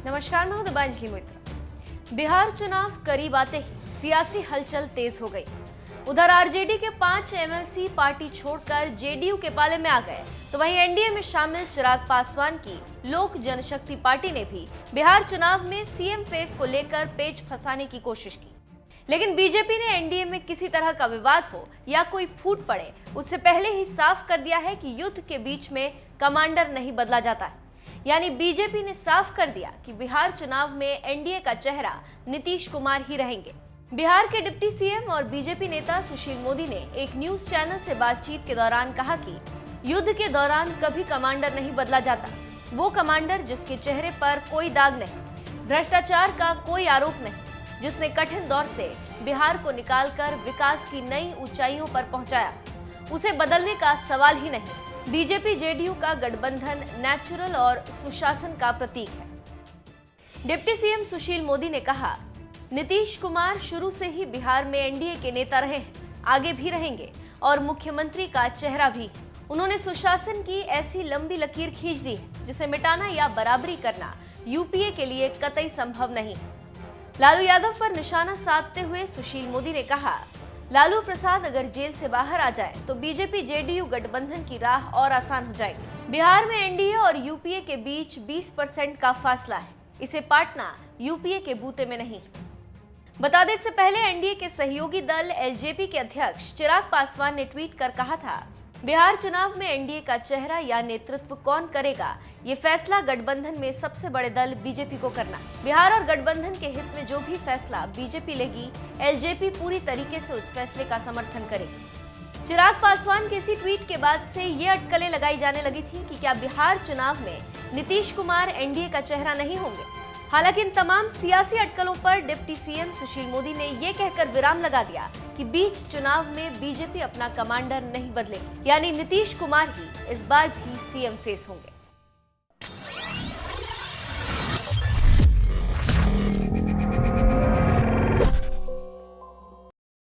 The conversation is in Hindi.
नमस्कार, मैं हूं दिबांजलि मोइत्रा। बिहार चुनाव करीब आते ही सियासी हलचल तेज हो गई। उधर आरजेडी के 5 एमएलसी पार्टी छोड़कर जेडीयू के पाले में आ गए, तो वहीं एनडीए में शामिल चिराग पासवान की लोक जनशक्ति पार्टी ने भी बिहार चुनाव में सीएम फेस को लेकर पेच फंसाने की कोशिश की। लेकिन बीजेपी ने एनडीए में किसी तरह का विवाद हो या कोई फूट पड़े, उससे पहले ही साफ कर दिया है कि युद्ध के बीच में कमांडर नहीं बदला जाता है। यानी बीजेपी ने साफ कर दिया कि बिहार चुनाव में एनडीए का चेहरा नीतीश कुमार ही रहेंगे। बिहार के डिप्टी सीएम और बीजेपी नेता सुशील मोदी ने एक न्यूज चैनल से बातचीत के दौरान कहा कि युद्ध के दौरान कभी कमांडर नहीं बदला जाता। वो कमांडर जिसके चेहरे पर कोई दाग नहीं, भ्रष्टाचार का कोई आरोप नहीं, जिसने कठिन दौर से बिहार को निकालकर विकास की नई ऊंचाइयों पर पहुंचाया, उसे बदलने का सवाल ही नहीं। बीजेपी जेडीयू का गठबंधन नेचुरल और सुशासन का प्रतीक है। डिप्टी सीएम सुशील मोदी ने कहा, नीतीश कुमार शुरू से ही बिहार में एनडीए के नेता रहे हैं, आगे भी रहेंगे और मुख्यमंत्री का चेहरा भी। उन्होंने सुशासन की ऐसी लंबी लकीर खींच दी है जिसे मिटाना या बराबरी करना यूपीए के लिए कतई संभव नहीं। लालू यादव पर निशाना साधते हुए सुशील मोदी ने कहा, लालू प्रसाद अगर जेल से बाहर आ जाए तो बीजेपी जेडीयू गठबंधन की राह और आसान हो जाएगी। बिहार में एनडीए और यूपीए के बीच 20% का फासला है, इसे पाटना यूपीए के बूते में नहीं। बता दें, इससे पहले एनडीए के सहयोगी दल एलजेपी के अध्यक्ष चिराग पासवान ने ट्वीट कर कहा था, बिहार चुनाव में एनडीए का चेहरा या नेतृत्व कौन करेगा, ये फैसला गठबंधन में सबसे बड़े दल बीजेपी को करना। बिहार और गठबंधन के हित में जो भी फैसला बीजेपी लेगी, एलजेपी पूरी तरीके से उस फैसले का समर्थन करेगी। चिराग पासवान के इसी ट्वीट के बाद से ये अटकलें लगाई जाने लगी थी कि क्या बिहार चुनाव में नीतीश कुमार एनडीए का चेहरा नहीं होंगे। हालांकि इन तमाम सियासी अटकलों पर डिप्टी सीएम सुशील मोदी ने ये कहकर विराम लगा दिया कि बीच चुनाव में बीजेपी अपना कमांडर नहीं बदलेगी, यानी नीतीश कुमार ही इस बार भी सीएम फेस होंगे।